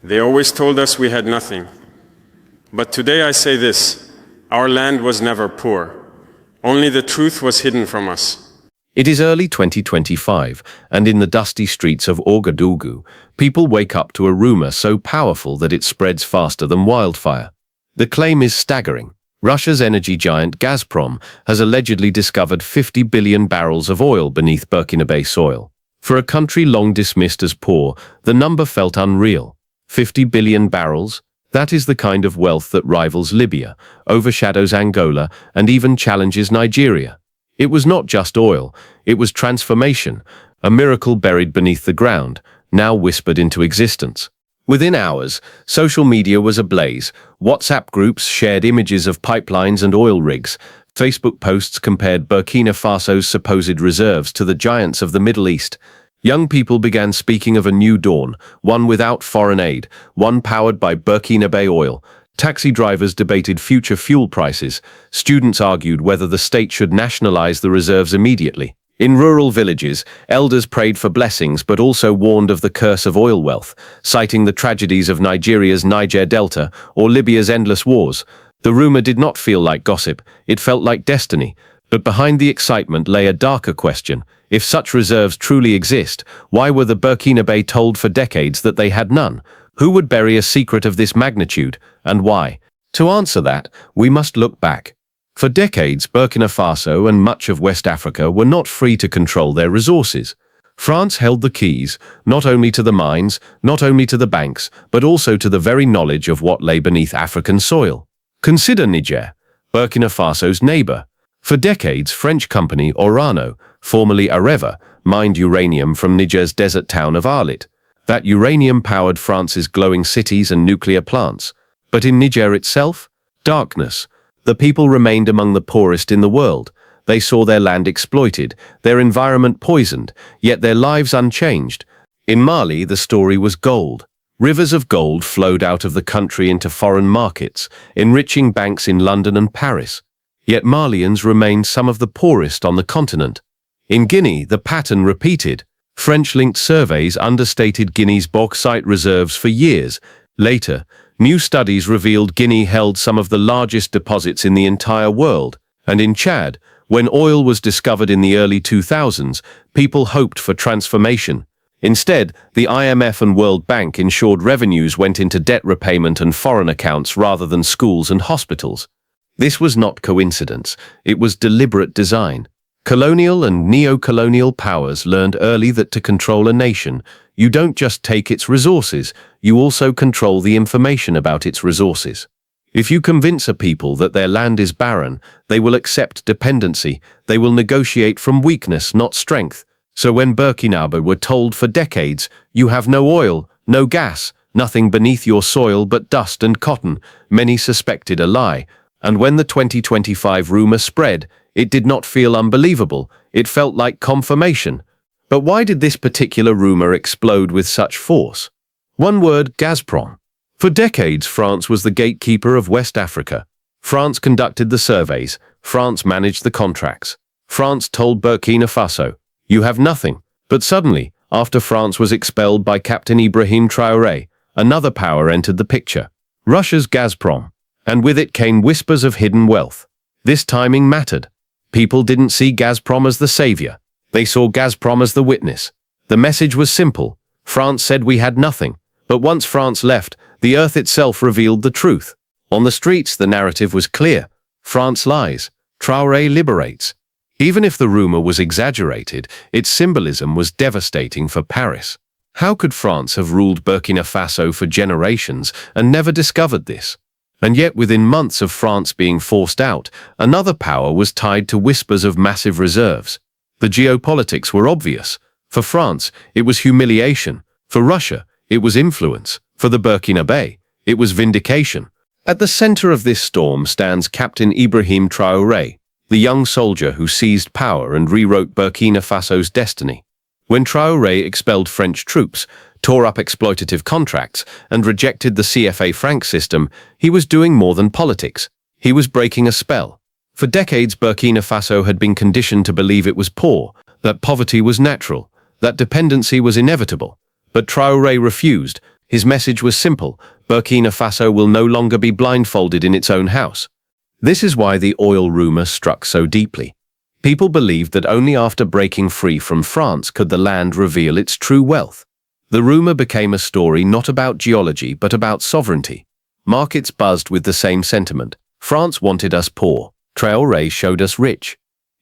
They always told us we had nothing. But today I say this: our land was never poor. Only the truth was hidden from us. It is early 2025, and in the dusty streets of Ouagadougou, people wake up to a rumor so powerful that it spreads faster than wildfire. The claim is staggering. Russia's energy giant Gazprom has allegedly discovered 50 billion barrels of oil beneath Burkina Faso soil. For a country long dismissed as poor, the number felt unreal. 50 billion barrels? That is the kind of wealth that rivals Libya, overshadows Angola, and even challenges Nigeria. It was not just oil, it was transformation, a miracle buried beneath the ground, now whispered into existence. Within hours, social media was ablaze. WhatsApp groups shared images of pipelines and oil rigs. Facebook posts compared Burkina Faso's supposed reserves to the giants of the Middle East. Young people began speaking of a new dawn, one without foreign aid, one powered by Burkina Faso oil. Taxi drivers debated future fuel prices. Students argued whether the state should nationalize the reserves immediately. In rural villages, elders prayed for blessings but also warned of the curse of oil wealth, citing the tragedies of Nigeria's Niger Delta or Libya's endless wars. The rumor did not feel like gossip, it felt like destiny. But behind the excitement lay a darker question. If such reserves truly exist, why were the Burkina Faso told for decades that they had none? Who would bury a secret of this magnitude, and why? To answer that, we must look back. For decades, Burkina Faso and much of West Africa were not free to control their resources. France held the keys, not only to the mines, not only to the banks, but also to the very knowledge of what lay beneath African soil. Consider Niger, Burkina Faso's neighbor. For decades, French company Orano, formerly Areva, mined uranium from Niger's desert town of Arlit. That uranium powered France's glowing cities and nuclear plants. But in Niger itself, darkness. The people remained among the poorest in the world. They saw their land exploited, their environment poisoned, yet their lives unchanged. In Mali, the story was gold. Rivers of gold flowed out of the country into foreign markets, enriching banks in London and Paris. Yet Malians remained some of the poorest on the continent. In Guinea, the pattern repeated. French-linked surveys understated Guinea's bauxite reserves for years. Later, new studies revealed Guinea held some of the largest deposits in the entire world. And in Chad, when oil was discovered in the early 2000s, people hoped for transformation. Instead, the IMF and World Bank ensured revenues went into debt repayment and foreign accounts rather than schools and hospitals. This was not coincidence, it was deliberate design. Colonial and neo-colonial powers learned early that to control a nation, you don't just take its resources, you also control the information about its resources. If you convince a people that their land is barren, they will accept dependency, they will negotiate from weakness, not strength. So when Burkina Faso were told for decades, you have no oil, no gas, nothing beneath your soil but dust and cotton, many suspected a lie. And when the 2025 rumor spread, it did not feel unbelievable, it felt like confirmation. But why did this particular rumor explode with such force? One word: Gazprom. For decades, France was the gatekeeper of West Africa. France conducted the surveys, France managed the contracts. France told Burkina Faso, you have nothing. But suddenly, after France was expelled by Captain Ibrahim Traoré, another power entered the picture. Russia's Gazprom. And with it came whispers of hidden wealth. This timing mattered. People didn't see Gazprom as the savior. They saw Gazprom as the witness. The message was simple. France said we had nothing. But once France left, the earth itself revealed the truth. On the streets, the narrative was clear. France lies. Traoré liberates. Even if the rumor was exaggerated, its symbolism was devastating for Paris. How could France have ruled Burkina Faso for generations and never discovered this? And yet, within months of France being forced out, another power was tied to whispers of massive reserves. The geopolitics were obvious. For France, it was humiliation. For Russia, it was influence. For the Burkina Faso, it was vindication. At the center of this storm stands Captain Ibrahim Traoré, the young soldier who seized power and rewrote Burkina Faso's destiny. When Traoré expelled French troops, tore up exploitative contracts, and rejected the CFA franc system, he was doing more than politics. He was breaking a spell. For decades, Burkina Faso had been conditioned to believe it was poor, that poverty was natural, that dependency was inevitable. But Traoré refused. His message was simple: Burkina Faso will no longer be blindfolded in its own house. This is why the oil rumor struck so deeply. People believed that only after breaking free from France could the land reveal its true wealth. The rumor became a story not about geology but about sovereignty. Markets buzzed with the same sentiment. France wanted us poor. Traoré showed us rich.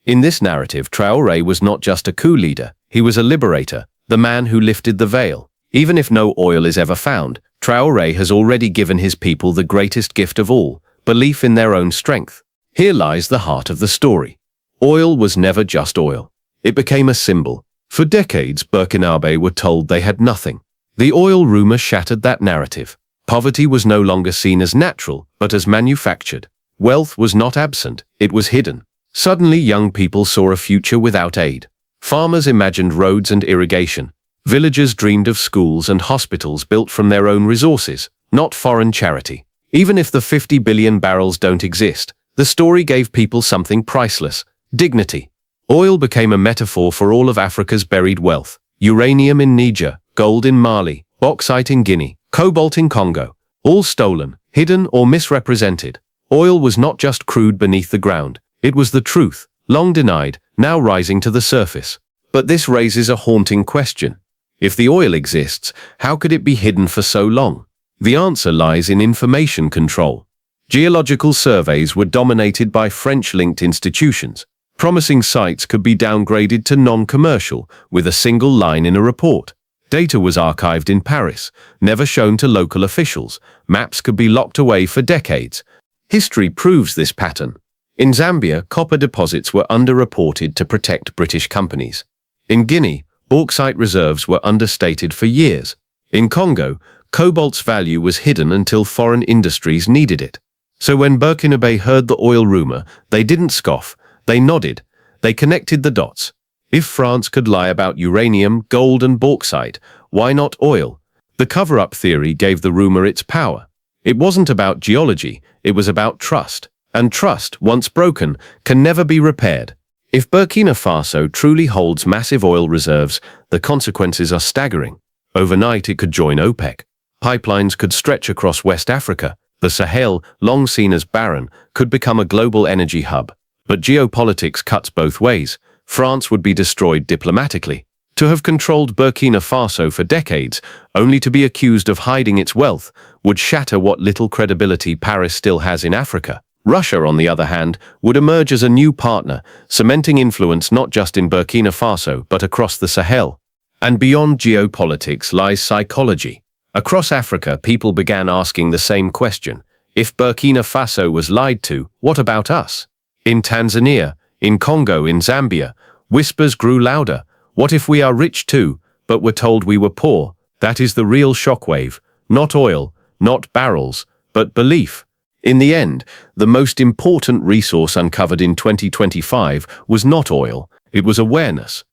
In this narrative, Traoré was not just a coup leader, he was a liberator, the man who lifted the veil. Even if no oil is ever found, Traoré has already given his people the greatest gift of all: belief in their own strength. Here lies the heart of the story. Oil was never just oil. It became a symbol. For decades, Burkinabe were told they had nothing. The oil rumor shattered that narrative. Poverty was no longer seen as natural, but as manufactured. Wealth was not absent, it was hidden. Suddenly, young people saw a future without aid. Farmers imagined roads and irrigation. Villagers dreamed of schools and hospitals built from their own resources, not foreign charity. Even if the 50 billion barrels don't exist, the story gave people something priceless: dignity. Oil became a metaphor for all of Africa's buried wealth. Uranium in Niger, gold in Mali, bauxite in Guinea, cobalt in Congo. All stolen, hidden, or misrepresented. Oil was not just crude beneath the ground. It was the truth, long denied, now rising to the surface. But this raises a haunting question. If the oil exists, how could it be hidden for so long? The answer lies in information control. Geological surveys were dominated by French-linked institutions. Promising sites could be downgraded to non-commercial with a single line in a report. Data was archived in Paris, never shown to local officials. Maps could be locked away for decades. History proves this pattern. In Zambia, copper deposits were underreported to protect British companies. In Guinea, bauxite reserves were understated for years. In Congo, cobalt's value was hidden until foreign industries needed it. So when Burkinabe heard the oil rumor, they didn't scoff, they nodded, they connected the dots. If France could lie about uranium, gold and bauxite, why not oil? The cover-up theory gave the rumor its power. It wasn't about geology, it was about trust. And trust, once broken, can never be repaired. If Burkina Faso truly holds massive oil reserves, the consequences are staggering. Overnight, it could join OPEC. Pipelines could stretch across West Africa. The Sahel, long seen as barren, could become a global energy hub. But geopolitics cuts both ways. France would be destroyed diplomatically. To have controlled Burkina Faso for decades, only to be accused of hiding its wealth, would shatter what little credibility Paris still has in Africa. Russia, on the other hand, would emerge as a new partner, cementing influence not just in Burkina Faso but across the Sahel. And beyond geopolitics lies psychology. Across Africa, people began asking the same question. If Burkina Faso was lied to, what about us? In Tanzania, in Congo, in Zambia, whispers grew louder. What if we are rich too, but were told we were poor? That is the real shockwave. Not oil, not barrels, but belief. In the end, the most important resource uncovered in 2025 was not oil, it was awareness.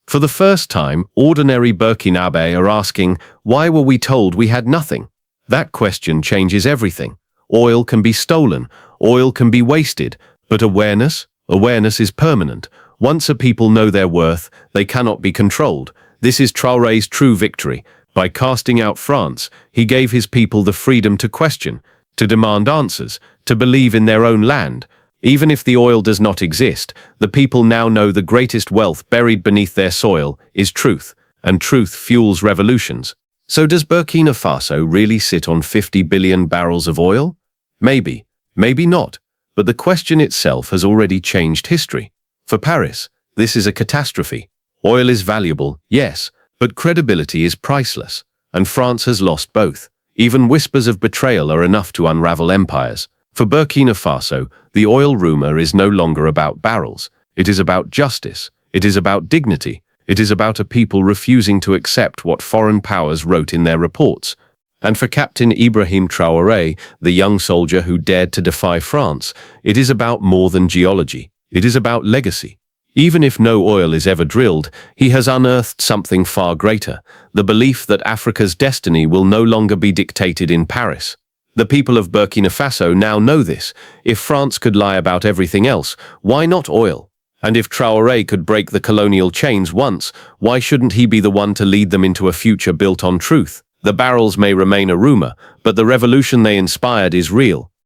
For the first time, ordinary Burkinabe are asking, why were we told we had nothing? That question changes everything. Oil can be stolen, oil can be wasted, but awareness? Awareness is permanent. Once a people know their worth, they cannot be controlled. This is Traoré's true victory. By casting out France, he gave his people the freedom to question, to demand answers, to believe in their own land. Even if the oil does not exist, the people now know the greatest wealth buried beneath their soil is truth, and truth fuels revolutions. So does Burkina Faso really sit on 50 billion barrels of oil? Maybe, maybe not, but the question itself has already changed history. For Paris, this is a catastrophe. Oil is valuable, yes, but credibility is priceless, and France has lost both. Even whispers of betrayal are enough to unravel empires. For Burkina Faso, the oil rumor is no longer about barrels. It is about justice. It is about dignity. It is about a people refusing to accept what foreign powers wrote in their reports. And for Captain Ibrahim Traoré, the young soldier who dared to defy France, it is about more than geology. It is about legacy. Even if no oil is ever drilled, he has unearthed something far greater, the belief that Africa's destiny will no longer be dictated in Paris. The people of Burkina Faso now know this. If France could lie about everything else, why not oil? And if Traoré could break the colonial chains once, why shouldn't he be the one to lead them into a future built on truth? The barrels may remain a rumor, but the revolution they inspired is real,